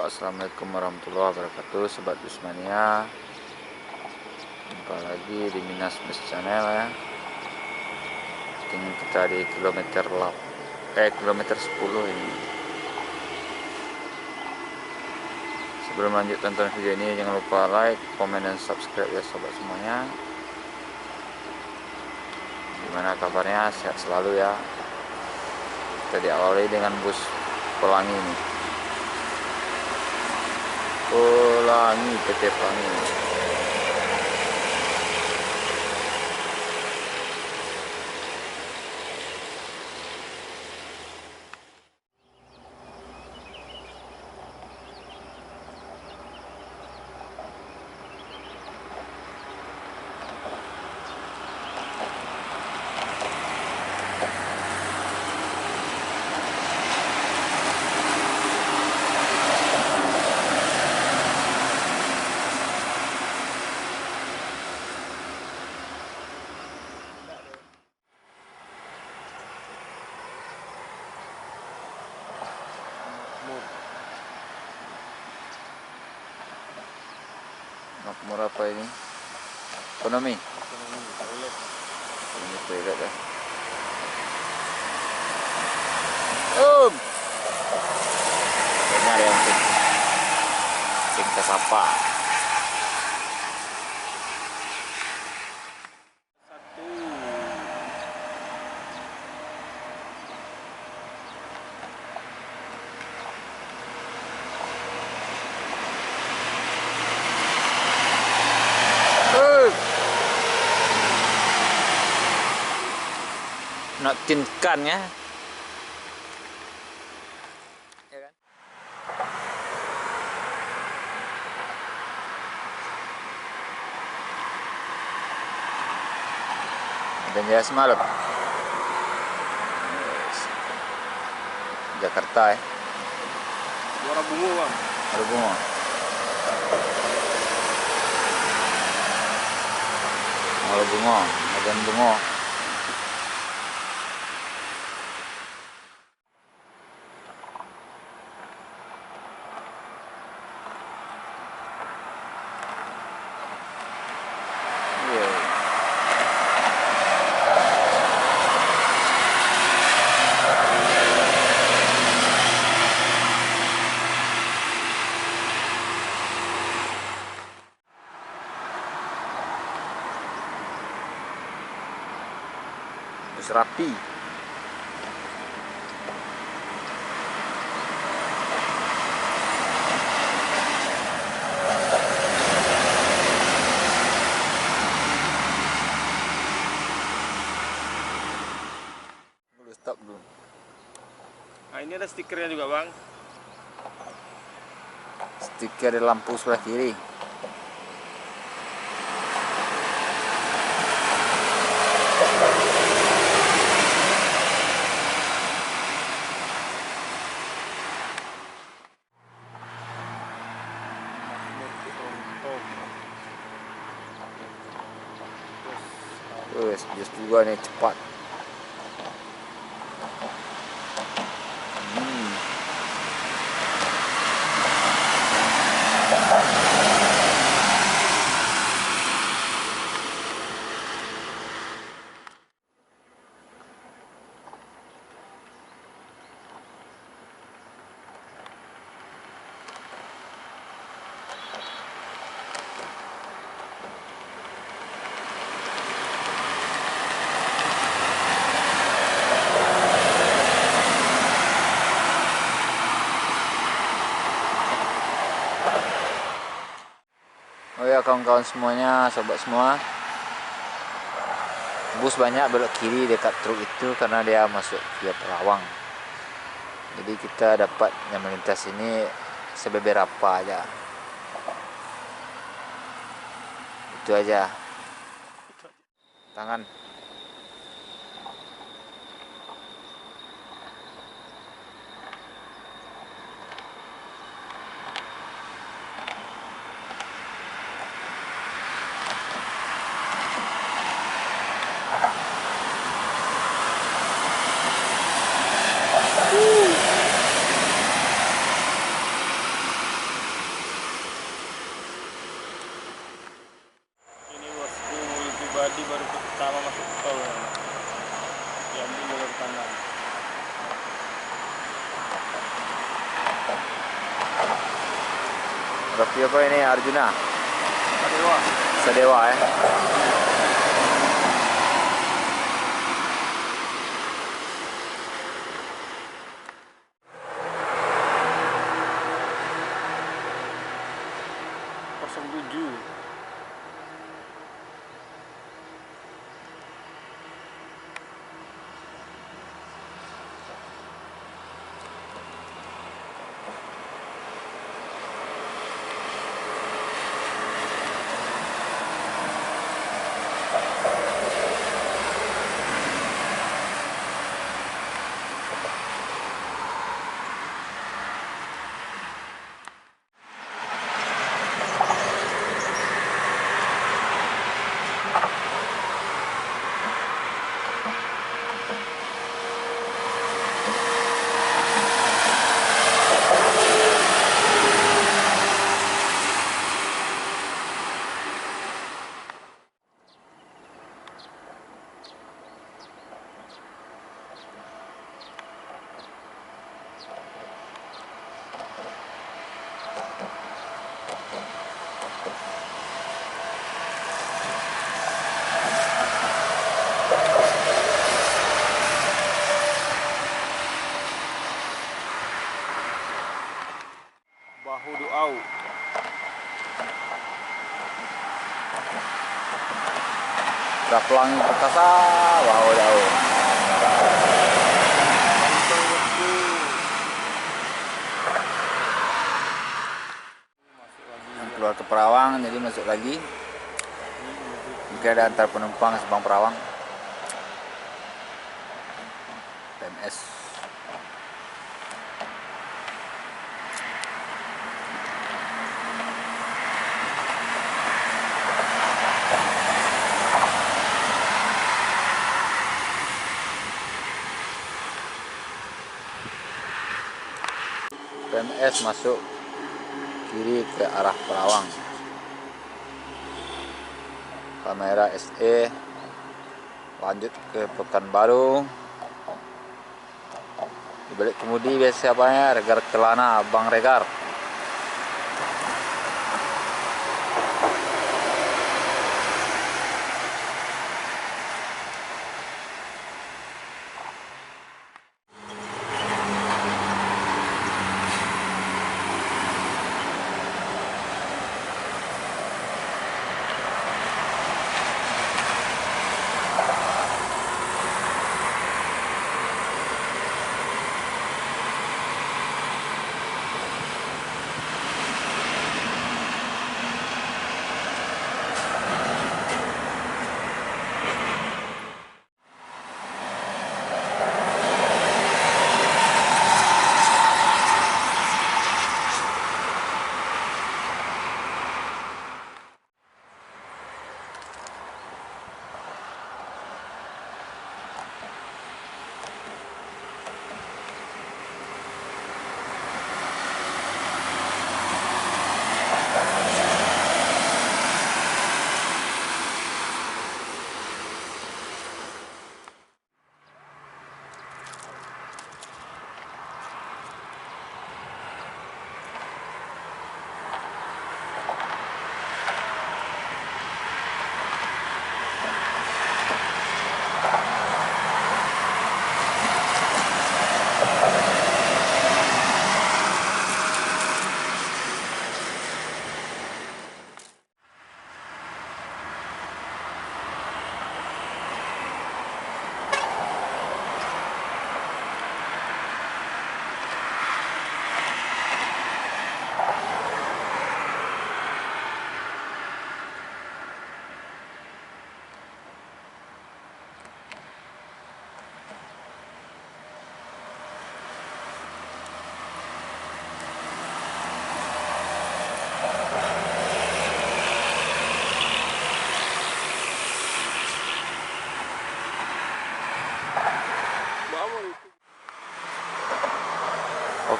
Assalamualaikum warahmatullahi wabarakatuh, Sobat Busmania. Jumpa lagi di Minas Bus Channel ya. Ini kita di kilometer 10 ini. Sebelum lanjut tonton video ini, jangan lupa like, komen, dan subscribe ya sobat semuanya. Gimana kabarnya? Sehat selalu ya. Kita diawali dengan bus Pelangi ini. Pelangi, PT Pelangi. Makmur apa ini? Ekonomi. Ini toilet ya. Ini ada yang kita sapa. Nak tinkan ya. Dan ya semalam Jakarta ya. Muara Bungo bang. Muara Bungo. Muara Bungo. Bagian Bungo. Bus rapi. Stop dulu. Nah ini ada stikernya juga bang. Stiker di lampu sebelah kiri. Bias juga nih cepat. Oh ya kawan-kawan semuanya, sobat semua, bus banyak belok kiri dekat truk itu karena dia masuk via Perawang. Jadi kita dapat yang melintas ini sebeberapa aja. Itu aja. Tangan. Raffi apa ini? Arjuna Sadewa. Sadewa ya. Kosong 07. Bahu Duau. Pelangi Perkasa, wow jauh. Kantong beku. Masuk lagi. Yang keluar ke Perawang, jadi masuk lagi. Mungkin ada antar penumpang Subang Perawang. PMS. PMS masuk kiri ke arah Perawang. Kamera SE lanjut ke Pekanbaru. Di balik kemudi biasa apanya? Regar Kelana, Bang Regar.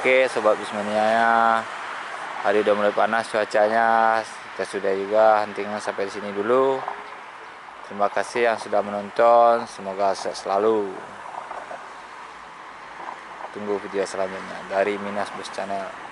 Oke sobat Bismania, hari udah mulai panas cuacanya, kita sudah juga hentikan sampai di sini dulu. Terima kasih yang sudah menonton, semoga sehat selalu. Tunggu video selanjutnya dari Minas Bus Channel.